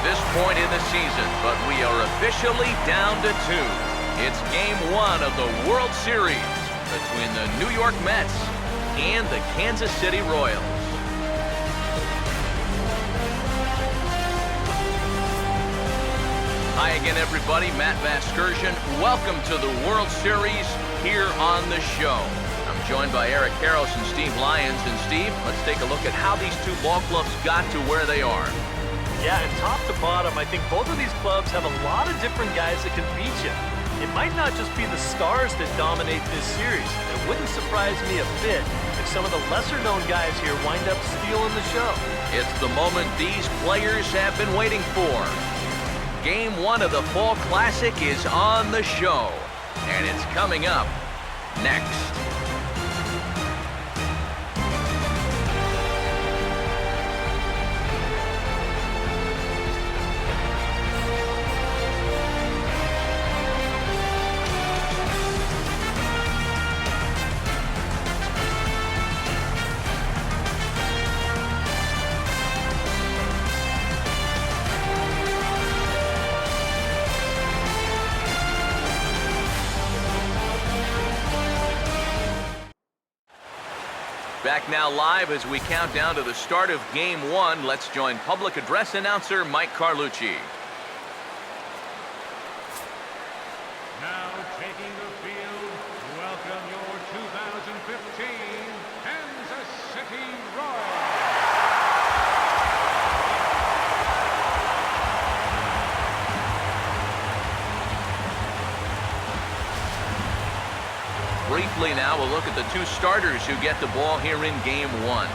this point in the season, but we are officially down to 2. It's Game 1 of the World Series between the New York Mets and the Kansas City Royals. Hi again, everybody. Matt Vasgersian. Welcome to the World Series here on the show. I'm joined by Eric Karros and Steve Lyons. And Steve, let's take a look at how these two ball clubs got to where they are. Yeah, and top to bottom, I think both of these clubs have a lot of different guys that can beat you. It might not just be the stars that dominate this series. It wouldn't surprise me a bit if some of the lesser-known guys here wind up stealing the show. It's the moment these players have been waiting for. Game 1 of the Fall Classic is on the show, and it's coming up next. Back now live as we count down to the start of Game 1. Let's join public address announcer Mike Carlucci. Now taking the field, welcome your 2015 Kansas City Royals. Briefly now, we'll look at the two starters who get the ball here in Game 1.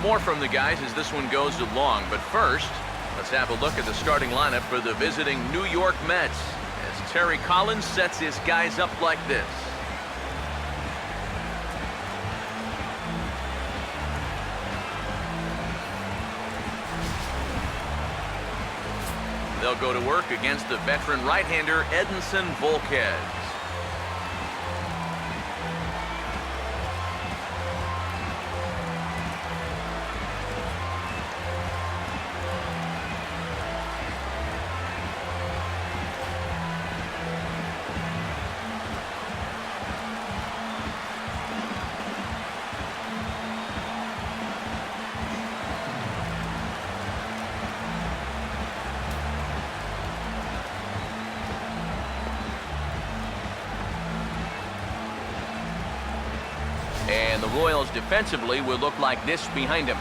More from the guys as this one goes along, but first, let's have a look at the starting lineup for the visiting New York Mets as Terry Collins sets his guys up like this. They'll go to work against the veteran right-hander Edinson Volquez. And the Royals defensively will look like this behind him.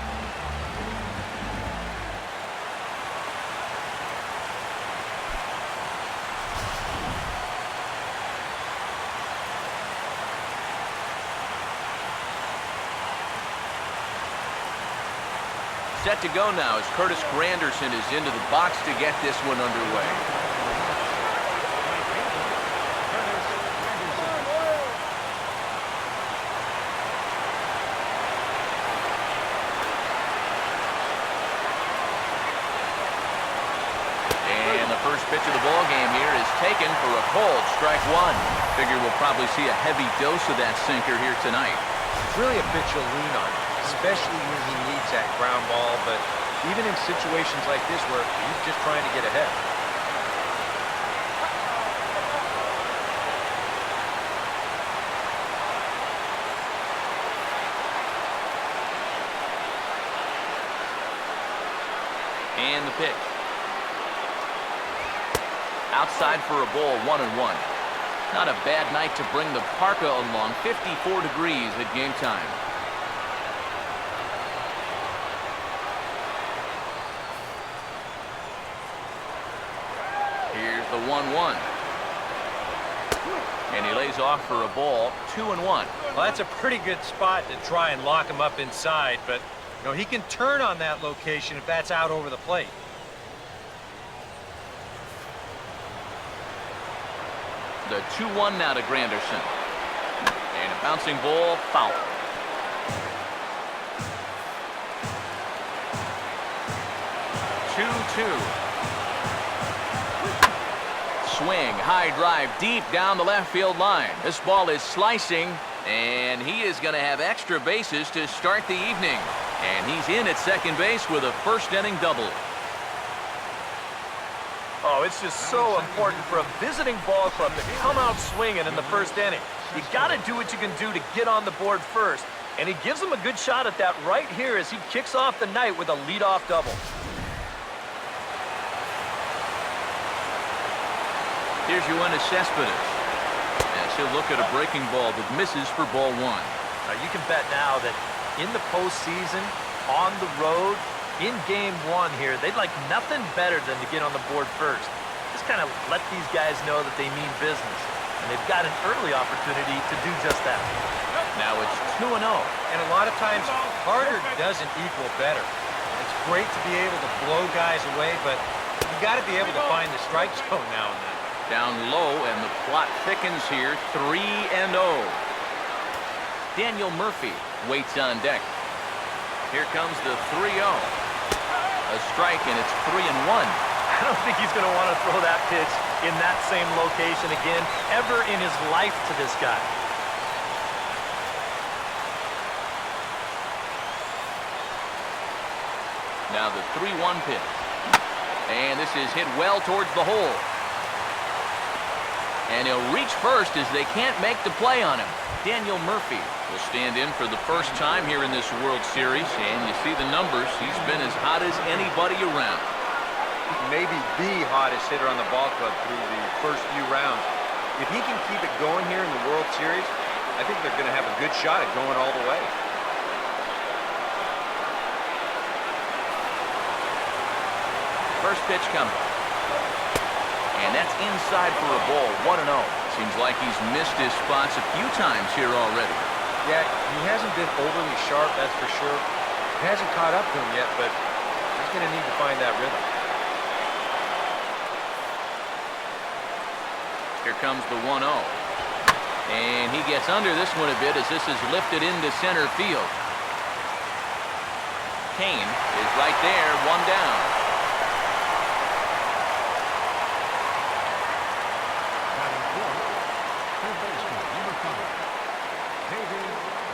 Set to go now as Curtis Granderson is into the box to get this one underway. First pitch of the ball game here is taken for a cold strike one. Figure we'll probably see a heavy dose of that sinker here tonight. It's really a pitch you'll lean on, especially when he needs that ground ball, but even in situations like this where he's just trying to get ahead. And the pitch. Outside for a ball, 1-1. Not a bad night to bring the parka along. 54 degrees at game time. Here's the 1-1. And he lays off for a ball, 2-1. Well, that's a pretty good spot to try and lock him up inside, but you know, he can turn on that location if that's out over the plate. The 2-1 now to Granderson. And a bouncing ball, foul. 2-2. Swing, high drive, deep down the left field line. This ball is slicing, And he is going to have extra bases to start the evening. And he's in at second base with a first-inning double. Oh, it's just so important for a visiting ball club to come out swinging in the first inning. You got to do what you can do to get on the board first. And he gives him a good shot at that right here as he kicks off the night with a leadoff double. Here's Yoenis Cespedes. As he'll look at a breaking ball that misses for ball one. Now you can bet now that in the postseason, on the road, in game one here, they'd like nothing better than to get on the board first. Just kind of let these guys know that they mean business. And they've got an early opportunity to do just that. Now it's 2-0. And a lot of times, harder doesn't equal better. It's great to be able to blow guys away, but you got to be able to find the strike zone now and then. Down low, and the plot thickens here, 3-0. Daniel Murphy waits on deck. Here comes the 3-0. A strike, and it's 3-1. I don't think he's going to want to throw that pitch in that same location again ever in his life to this guy. Now the 3-1 pitch. And this is hit well towards the hole. And he'll reach first as they can't make the play on him. Daniel Murphy will stand in for the first time here in this World Series. And you see the numbers. He's been as hot as anybody around. Maybe the hottest hitter on the ball club through the first few rounds. If he can keep it going here in the World Series, I think they're going to have a good shot at going all the way. First pitch coming. And that's inside for a ball, 1-0. Seems like he's missed his spots a few times here already. Yeah, he hasn't been overly sharp, that's for sure. It hasn't caught up to him yet, but he's going to need to find that rhythm. Here comes the 1-0. And he gets under this one a bit as this is lifted into center field. Kane is right there, one down.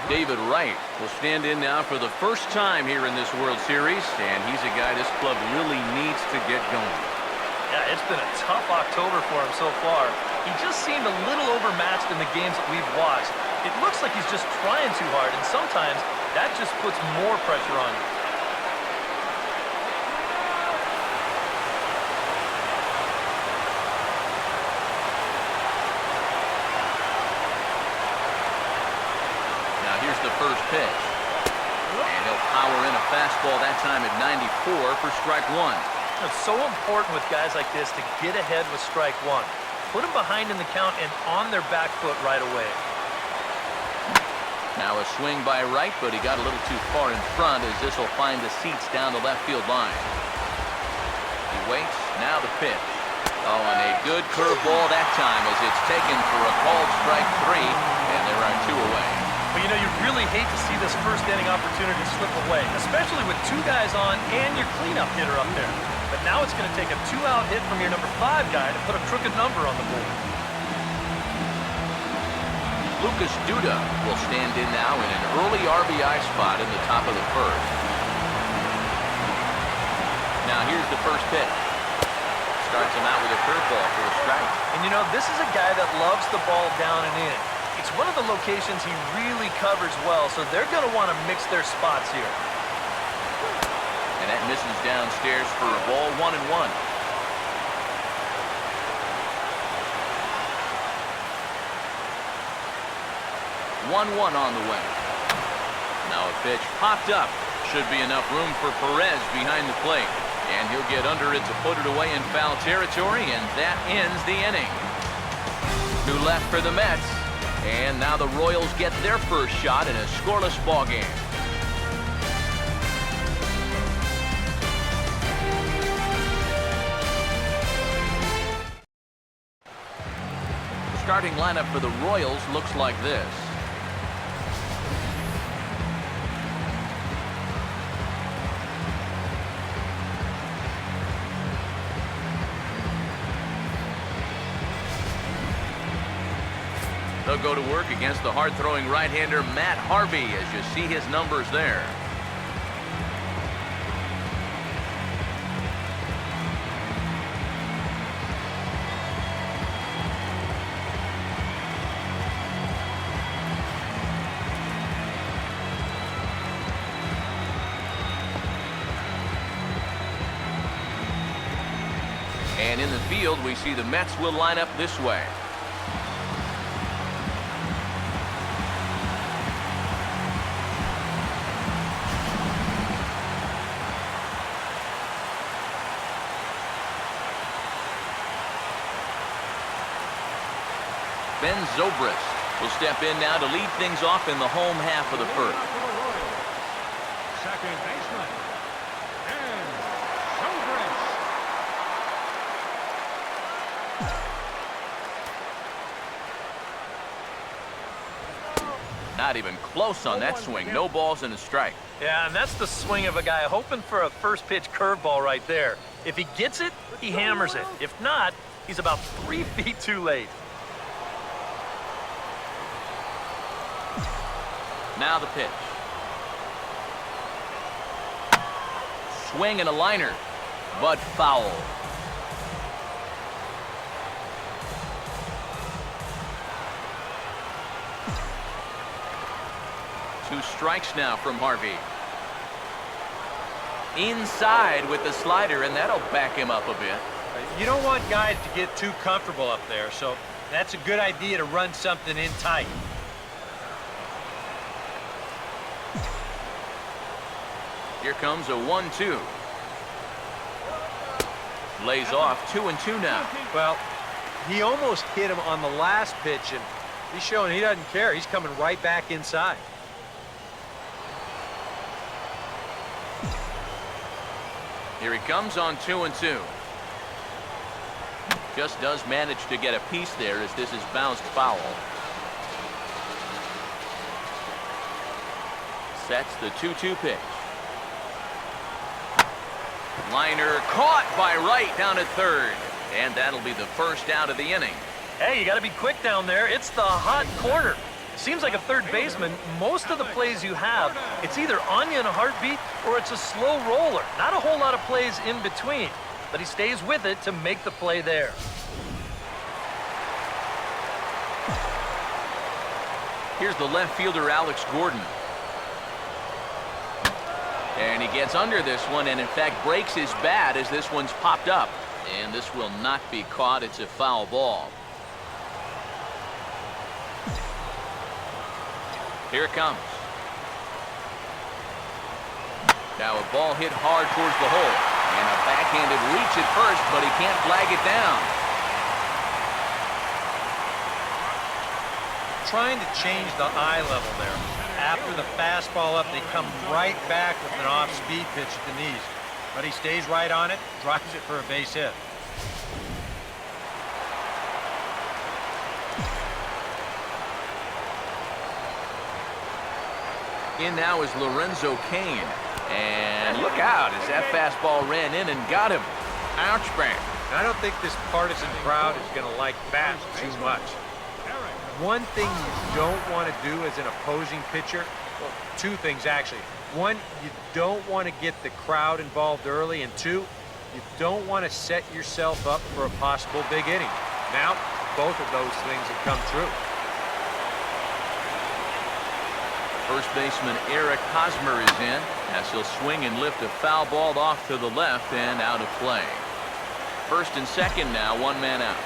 David Wright will stand in now for the first time here in this World Series, and he's a guy this club really needs to get going. Yeah, it's been a tough October for him so far. He just seemed a little overmatched in the games that we've watched. It looks like he's just trying too hard, and sometimes that just puts more pressure on you. Here's the first pitch. And he'll power in a fastball that time at 94 for strike one. It's so important with guys like this to get ahead with strike one. Put them behind in the count and on their back foot right away. Now a swing by Wright, but he got a little too far in front as this will find the seats down the left field line. He waits. Now the pitch. Oh, and a good curveball that time as it's taken for a called strike three, and there are two away. But you know, you really hate to see this first inning opportunity slip away, especially with two guys on and your cleanup hitter up there. But now it's going to take a two-out hit from your number 5 guy to put a crooked number on the board. Lucas Duda will stand in now in an early RBI spot in the top of the first. Now here's the first pitch. Starts him out with a curveball for a strike. And you know, this is a guy that loves the ball down and in. It's one of the locations he really covers well, so they're going to want to mix their spots here. And that misses downstairs for a ball, 1-1. 1-1 on the way. Now a pitch popped up. Should be enough room for Perez behind the plate. And he'll get under it to put it away in foul territory, and that ends the inning. 2 left for the Mets. And now the Royals get their first shot in a scoreless ball game. The starting lineup for the Royals looks like this. They'll go to work against the hard-throwing right-hander Matt Harvey as you see his numbers there. And in the field, we see the Mets will line up this way. Ben Zobrist will step in now to lead things off in the home half of the first. Second baseman, Ben Zobrist. Not even close on that swing. No balls and a strike. Yeah, and that's the swing of a guy hoping for a first pitch curveball right there. If he gets it, he hammers it. If not, he's about 3 feet too late. Now the pitch. Swing and a liner, but foul. Two strikes now from Harvey. Inside with the slider, and that'll back him up a bit. You don't want guys to get too comfortable up there, so that's a good idea to run something in tight. Here comes a 1-2. Lays off 2-2 now. Well, he almost hit him on the last pitch, and he's showing he doesn't care. He's coming right back inside. Here he comes on 2-2. Just does manage to get a piece there as this is bounced foul. Sets the 2-2 pitch. Liner caught by Wright down at third. And that'll be the first out of the inning. Hey, you got to be quick down there. It's the hot corner. Seems like a third baseman, most of the plays you have, it's either on you in a heartbeat or it's a slow roller. Not a whole lot of plays in between, but he stays with it to make the play there. Here's the left fielder, Alex Gordon. And he gets under this one and, in fact, breaks his bat as this one's popped up. And this will not be caught. It's a foul ball. Here it comes. Now a ball hit hard towards the hole. And a backhanded reach at first, but he can't flag it down. Trying to change the eye level there. After the fastball up, they come right back with an off-speed pitch at the knees. But he stays right on it, drives it for a base hit. In now is Lorenzo Cain. And look out as that fastball ran in and got him. Ouch, bang. I don't think this partisan crowd is going to like bats too much. One thing you don't want to do as an opposing pitcher, well, two things actually. One, you don't want to get the crowd involved early, and two, you don't want to set yourself up for a possible big inning. Now, both of those things have come true. First baseman Eric Hosmer is in as he'll swing and lift a foul ball off to the left and out of play. First and second now, one man out.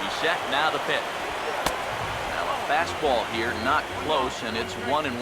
He's set, now the pitch. Now a fastball here, not close, and it's 1-1.